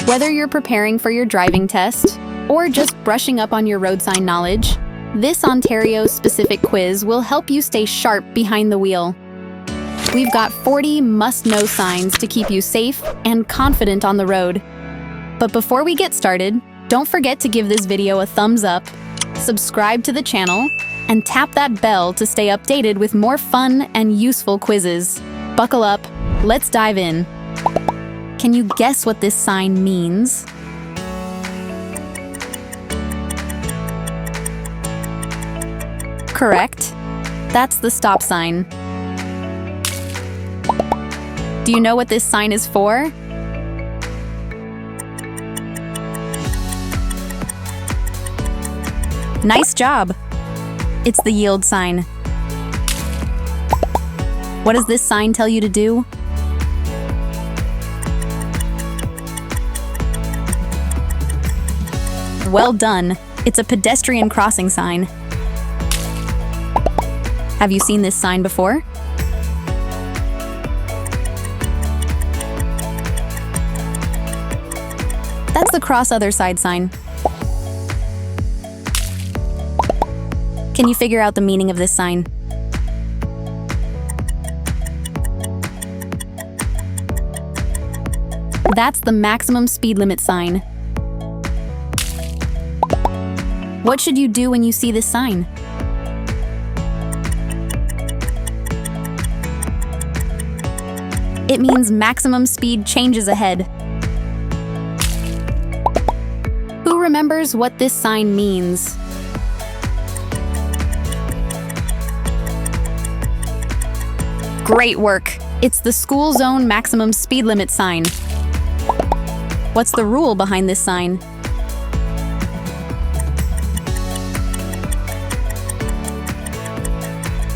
Whether you're preparing for your driving test or just brushing up on your road sign knowledge, this Ontario-specific quiz will help you stay sharp behind the wheel. We've got 40 must-know signs to keep you safe and confident on the road. But before we get started, don't forget to give this video a thumbs up, subscribe to the channel, and tap that bell to stay updated with more fun and useful quizzes. Buckle up, let's dive in. Can you guess what this sign means? Correct. That's the stop sign. Do you know what this sign is for? Nice job! It's the yield sign. What does this sign tell you to do? Well done! It's a pedestrian crossing sign. Have you seen this sign before? That's the cross other side sign. Can you figure out the meaning of this sign? That's the maximum speed limit sign. What should you do when you see this sign? It means maximum speed changes ahead. Who remembers what this sign means? Great work! It's the school zone maximum speed limit sign. What's the rule behind this sign?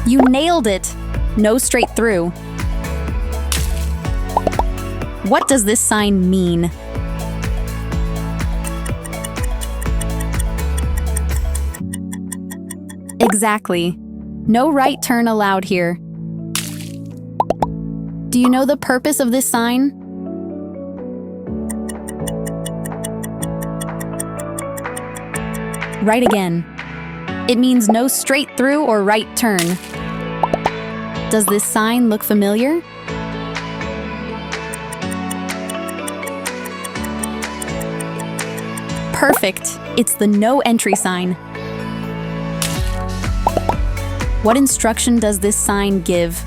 You nailed it! No straight through. What does this sign mean? Exactly. No right turn allowed here. Do you know the purpose of this sign? Right again. It means no straight through or right turn. Does this sign look familiar? Perfect! It's the no entry sign. What instruction does this sign give?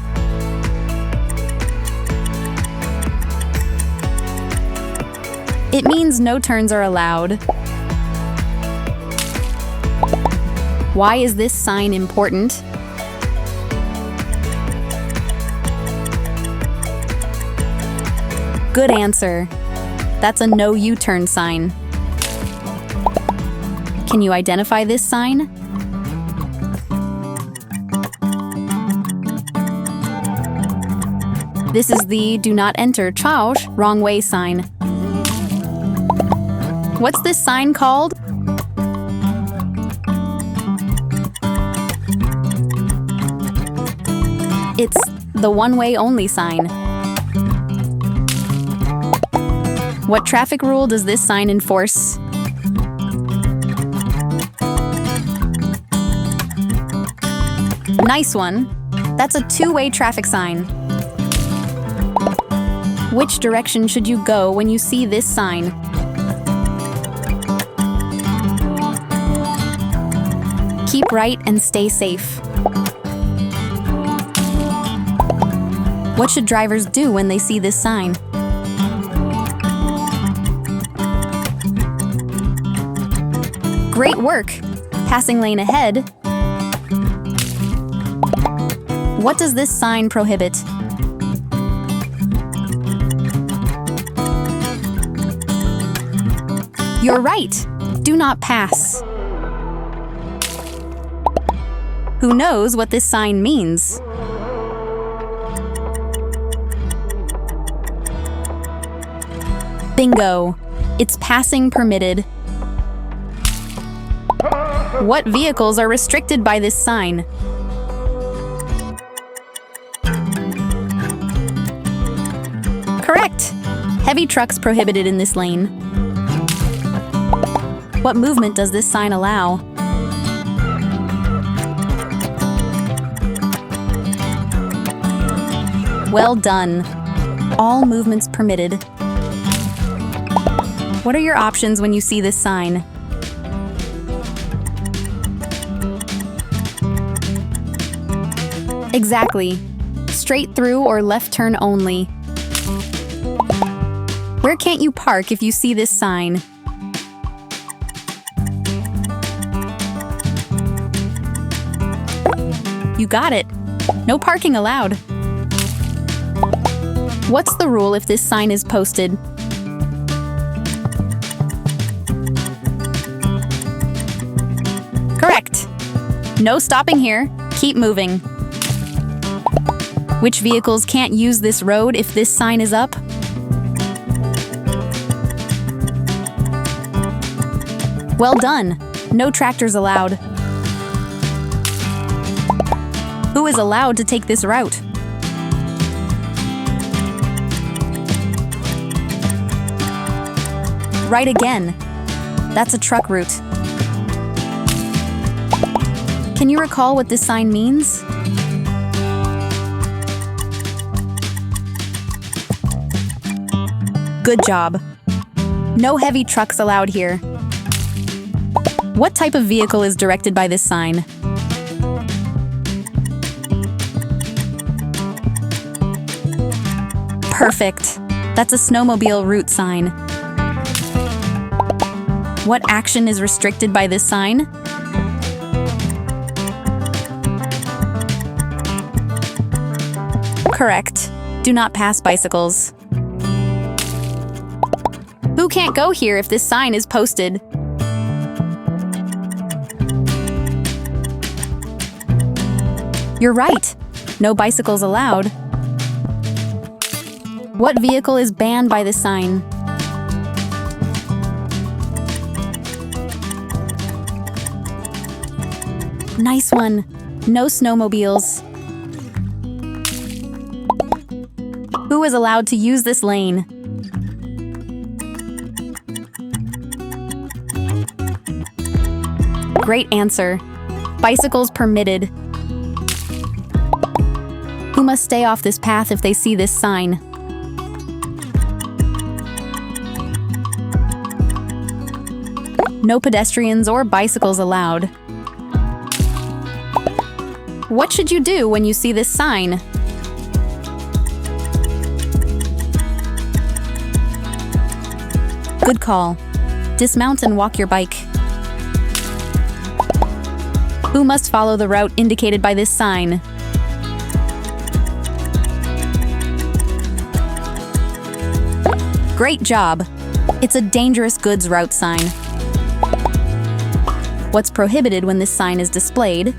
It means no turns are allowed. Why is this sign important? Good answer. That's a no U-turn sign. Can you identify this sign? This is the do not enter Chaush wrong way sign. What's this sign called? It's the one-way only sign. What traffic rule does this sign enforce? Nice one! That's a two-way traffic sign. Which direction should you go when you see this sign? Keep right and stay safe. What should drivers do when they see this sign? Great work! Passing lane ahead. What does this sign prohibit? You're right! Do not pass. Who knows what this sign means? Bingo! It's passing permitted. What vehicles are restricted by this sign? Correct! Heavy trucks prohibited in this lane. What movement does this sign allow? Well done. All movements permitted. What are your options when you see this sign? Exactly. Straight through or left turn only. Where can't you park if you see this sign? You got it. No parking allowed. What's the rule if this sign is posted? Correct. No stopping here. Keep moving. Which vehicles can't use this road if this sign is up? Well done. No tractors allowed. Who is allowed to take this route? Right again. That's a truck route. Can you recall what this sign means? Good job. No heavy trucks allowed here. What type of vehicle is directed by this sign? Perfect. That's a snowmobile route sign. What action is restricted by this sign? Correct. Do not pass bicycles. Who can't go here if this sign is posted? You're right. No bicycles allowed. What vehicle is banned by this sign? Nice one. No snowmobiles. Who is allowed to use this lane? Great answer. Bicycles permitted. Who must stay off this path if they see this sign? No pedestrians or bicycles allowed. What should you do when you see this sign? Good call. Dismount and walk your bike. Who must follow the route indicated by this sign? Great job. It's a dangerous goods route sign. What's prohibited when this sign is displayed?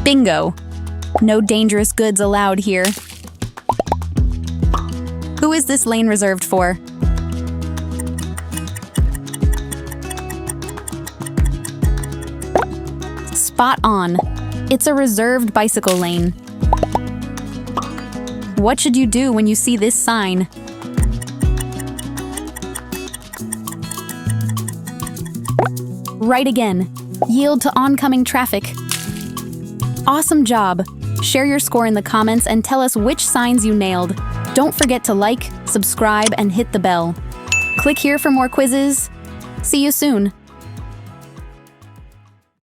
Bingo. No dangerous goods allowed here. Who is this lane reserved for? Spot on. It's a reserved bicycle lane. What should you do when you see this sign? Right again. Yield to oncoming traffic. Awesome job. Share your score in the comments and tell us which signs you nailed. Don't forget to like, subscribe, and hit the bell. Click here for more quizzes. See you soon.